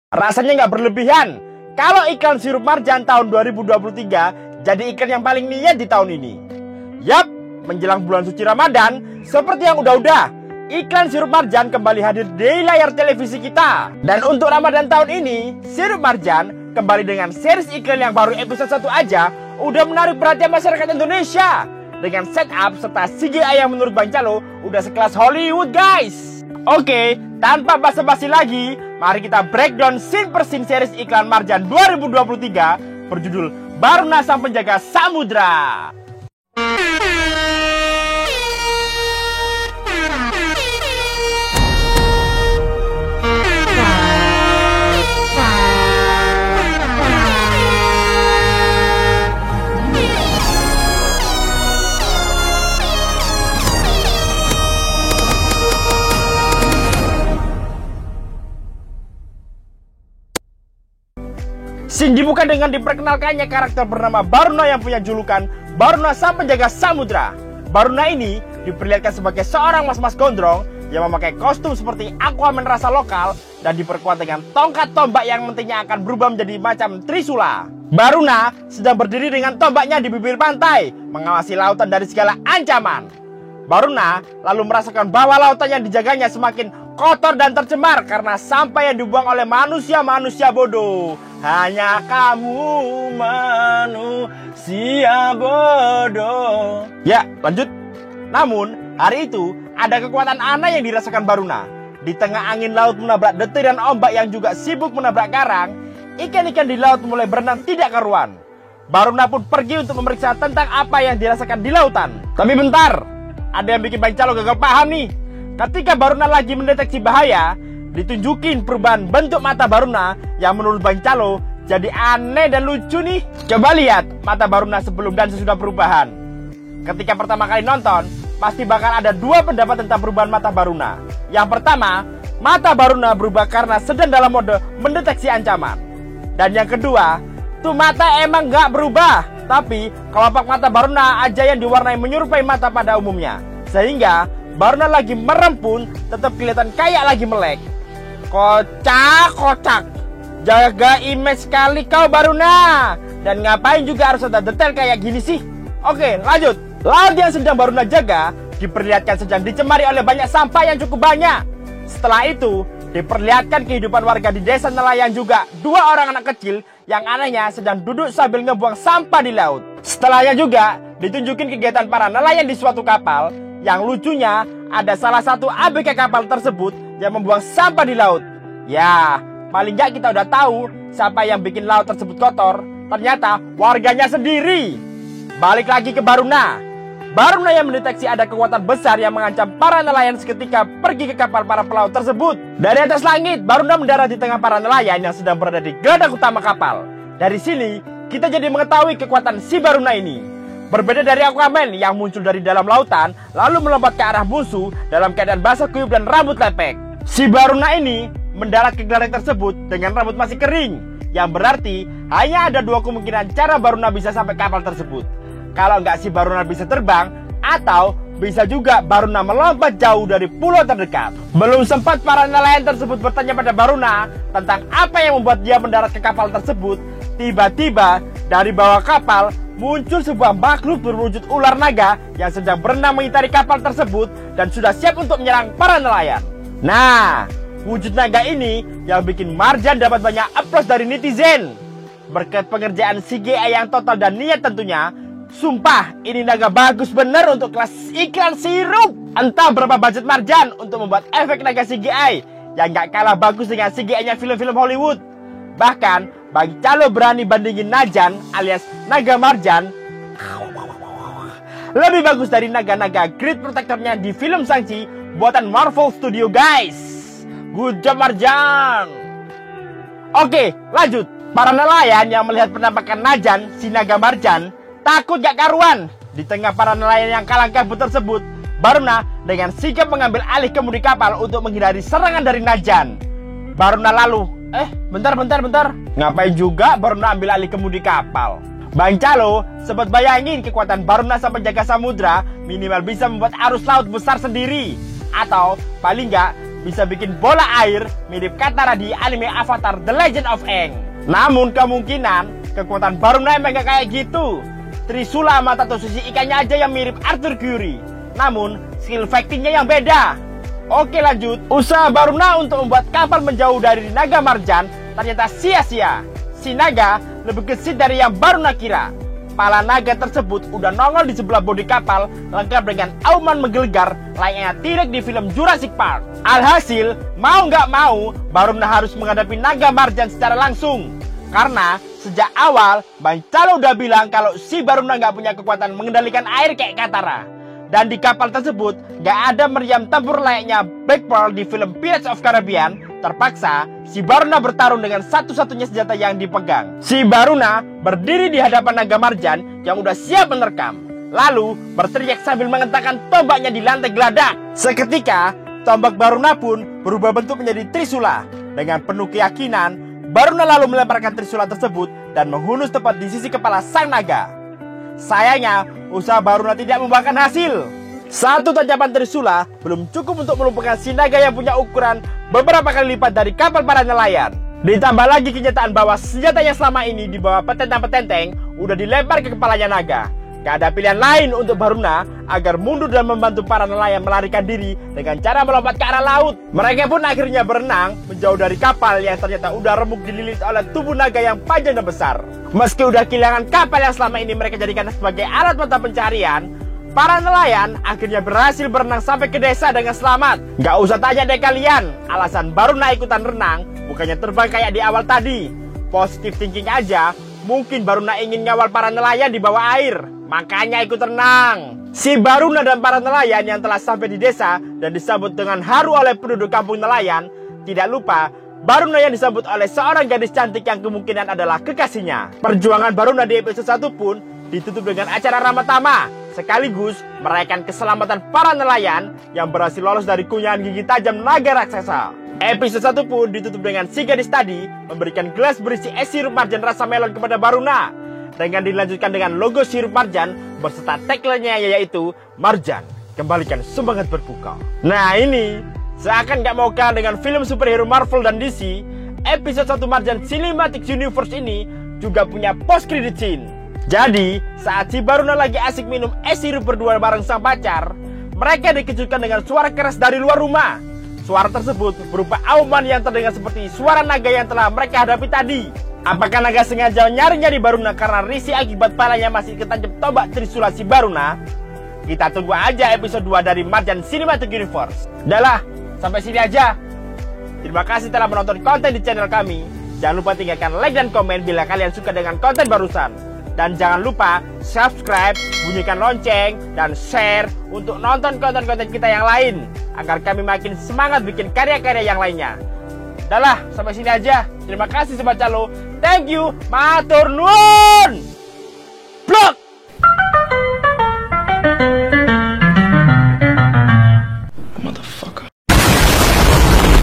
Rasanya nggak berlebihan kalau iklan sirup marjan tahun 2023 jadi iklan yang paling niat di tahun ini. Yap, menjelang bulan suci Ramadan, seperti yang udah-udah, iklan sirup marjan kembali hadir di layar televisi kita. Dan untuk Ramadan tahun ini, sirup marjan kembali dengan series iklan yang baru episode 1 aja udah menarik perhatian masyarakat Indonesia. Dengan setup serta CGI yang menurut Bang Calo udah sekelas Hollywood, guys. Oke, tanpa basa-basi lagi, mari kita breakdown scene per scene series iklan marjan 2023 berjudul Baruna Sang Penjaga Samudra. Scene dibuka dengan diperkenalkannya karakter bernama Baruna yang punya julukan Baruna Sang Penjaga Samudra. Baruna ini diperlihatkan sebagai seorang mas-mas gondrong yang memakai kostum seperti Aquaman rasa lokal dan diperkuat dengan tongkat tombak yang nantinya akan berubah menjadi macam trisula. Baruna sedang berdiri dengan tombaknya di bibir pantai, mengawasi lautan dari segala ancaman. Baruna lalu merasakan bahwa lautan yang dijaganya semakin kotor dan tercemar karena sampah yang dibuang oleh manusia-manusia bodoh. Hanya kamu manusia bodoh. Ya, lanjut. Namun, hari itu ada kekuatan aneh yang dirasakan Baruna. Di tengah angin laut menabrak detik dan ombak yang juga sibuk menabrak karang, ikan-ikan di laut mulai berenang tidak karuan. Baruna pun pergi untuk memeriksa tentang apa yang dirasakan di lautan. Tapi bentar, ada yang bikin Bang Calo gagal paham nih. Ketika Baruna lagi mendeteksi bahaya, ditunjukin perubahan bentuk mata Baruna yang menurut Bang Calo jadi aneh dan lucu nih. Coba lihat mata Baruna sebelum dan sesudah perubahan. Ketika pertama kali nonton, pasti bakal ada dua pendapat tentang perubahan mata Baruna. Yang pertama, mata Baruna berubah karena sedang dalam mode mendeteksi ancaman. Dan yang kedua, tuh mata emang gak berubah, tapi kelopak mata Baruna aja yang diwarnai menyerupai mata pada umumnya. Sehingga Baruna lagi merem pun tetap kelihatan kayak lagi melek. Kocak. Jaga image sekali kau Baruna. Dan ngapain juga harus ada detail kayak gini sih? Oke, lanjut. Laut yang sedang Baruna jaga diperlihatkan sedang dicemari oleh banyak sampah yang cukup banyak. Setelah itu diperlihatkan kehidupan warga di desa nelayan juga. Dua orang anak kecil yang anehnya sedang duduk sambil ngebuang sampah di laut. Setelahnya juga ditunjukin kegiatan para nelayan di suatu kapal. Yang lucunya ada salah satu ABK kapal tersebut yang membuang sampah di laut. Ya, paling nggak kita udah tahu siapa yang bikin laut tersebut kotor. Ternyata warganya sendiri. Balik lagi ke Baruna. Baruna yang mendeteksi ada kekuatan besar yang mengancam para nelayan seketika pergi ke kapal para pelaut tersebut. Dari atas langit, Baruna mendarat di tengah para nelayan yang sedang berada di geladak utama kapal. Dari sini, kita jadi mengetahui kekuatan si Baruna ini. Berbeda dari Aquaman yang muncul dari dalam lautan lalu melompat ke arah musuh dalam keadaan basah kuyup dan rambut lepek. Si Baruna ini mendarat ke geladak tersebut dengan rambut masih kering, yang berarti hanya ada dua kemungkinan cara Baruna bisa sampai kapal tersebut. Kalau nggak si Baruna bisa terbang, atau bisa juga Baruna melompat jauh dari pulau terdekat. Belum sempat para nelayan tersebut bertanya pada Baruna tentang apa yang membuat dia mendarat ke kapal tersebut, tiba-tiba dari bawah kapal muncul sebuah makhluk berwujud ular naga yang sedang berenang mengitari kapal tersebut dan sudah siap untuk menyerang para nelayan. Nah, wujud naga ini yang bikin Marjan dapat banyak aplaus dari netizen. Berkat pengerjaan CGI yang total dan niat tentunya, sumpah ini naga bagus bener untuk kelas iklan sirup. Entah berapa budget Marjan untuk membuat efek naga CGI yang gak kalah bagus dengan CGI-nya film-film Hollywood. Bahkan Bang Calo berani bandingin Najan alias naga Marjan lebih bagus dari naga-naga Great Protector-nya di film Shang-Chi buatan Marvel Studio, guys. Good job Marjan. Oke, lanjut. Para nelayan yang melihat penampakan Najan, si naga Marjan, takut gak karuan. Di tengah para nelayan yang kalang kabut tersebut, Baruna dengan sigap mengambil alih kemudi kapal untuk menghindari serangan dari Najan. Baruna lalu bentar. Ngapain juga Baruna ambil alih kemudi kapal? Bang Calo sempat bayangin kekuatan Baruna Sang Penjaga Samudra minimal bisa membuat arus laut besar sendiri. Atau paling nggak bisa bikin bola air mirip Katara di anime Avatar The Legend of Aang. Namun kemungkinan kekuatan Baruna emang gak kayak gitu. Trisula sama tato sushi ikannya aja yang mirip Arthur Curry. Namun skill fightingnya yang beda. Oke lanjut, usaha Baruna untuk membuat kapal menjauh dari naga marjan ternyata sia-sia. Si naga lebih gesit dari yang Baruna kira. Kepala naga tersebut udah nongol di sebelah bodi kapal, lengkap dengan auman menggelegar layaknya T-Rex di film Jurassic Park. Alhasil, mau nggak mau, Baruna harus menghadapi naga marjan secara langsung. Karena sejak awal, Bang Calo udah bilang kalau si Baruna nggak punya kekuatan mengendalikan air kayak Katara. Dan di kapal tersebut, nggak ada meriam tempur layaknya Black Pearl di film Pirates of Caribbean. Terpaksa, si Baruna bertarung dengan satu-satunya senjata yang dipegang. Si Baruna berdiri di hadapan naga marjan yang udah siap menerkam. Lalu berteriak sambil mengentakkan tombaknya di lantai geladak. Seketika, tombak Baruna pun berubah bentuk menjadi Trisula. Dengan penuh keyakinan, Baruna lalu melemparkan Trisula tersebut dan menghunus tepat di sisi kepala sang naga. Sayangnya, usaha Baruna tidak membuahkan hasil. Satu tajaman Trisula belum cukup untuk melumpuhkan si naga yang punya ukuran beberapa kali lipat dari kapal para nelayan. Ditambah lagi kenyataan bahwa senjata yang selama ini dibawa petentang-petenteng udah dilempar ke kepalanya naga. Gak ada pilihan lain untuk Baruna agar mundur dan membantu para nelayan melarikan diri dengan cara melompat ke arah laut. Mereka pun akhirnya berenang menjauh dari kapal yang ternyata udah remuk dililit oleh tubuh naga yang panjang dan besar. Meski udah kehilangan kapal yang selama ini mereka jadikan sebagai alat mata pencarian, para nelayan akhirnya berhasil berenang sampai ke desa dengan selamat. Gak usah tanya deh kalian, alasan Baruna ikutan renang bukannya terbang kayak di awal tadi. Positive thinking aja, mungkin Baruna ingin ngawal para nelayan di bawah air, makanya ikut renang. Si Baruna dan para nelayan yang telah sampai di desa dan disambut dengan haru oleh penduduk kampung nelayan, tidak lupa Baruna yang disambut oleh seorang gadis cantik yang kemungkinan adalah kekasihnya. Perjuangan Baruna di episode 1 pun ditutup dengan acara Ramatama, sekaligus merayakan keselamatan para nelayan yang berhasil lolos dari kunyahan gigi tajam naga raksasa. Episode 1 pun ditutup dengan si gadis tadi memberikan gelas berisi es sirup marjan rasa melon kepada Baruna, dengan dilanjutkan dengan logo sirup marjan berserta tagline-nya yaitu Marjan, kembalikan semangat berbuka. Nah ini, seakan gak mau kalah dengan film superhero Marvel dan DC, episode 1 Marjan Cinematic Universe ini juga punya post credit scene. Jadi, saat si Baruna lagi asik minum es sirup berdua bareng sang pacar, mereka dikejutkan dengan suara keras dari luar rumah. Suara tersebut berupa auman yang terdengar seperti suara naga yang telah mereka hadapi tadi. Apakah naga sengaja nyari-nyari Baruna karena risih akibat palanya masih ketancap tombak Trisula si Baruna? Kita tunggu aja episode 2 dari Marjan Cinematic Universe. Udahlah, sampai sini aja. Terima kasih telah menonton konten di channel kami. Jangan lupa tinggalkan like dan komen bila kalian suka dengan konten barusan. Dan jangan lupa subscribe, bunyikan lonceng, dan share untuk nonton konten-konten kita yang lain, agar kami makin semangat bikin karya-karya yang lainnya. Udahlah, sampai sini aja. Terima kasih Sobat Calo. Thank you. Matur nuwun.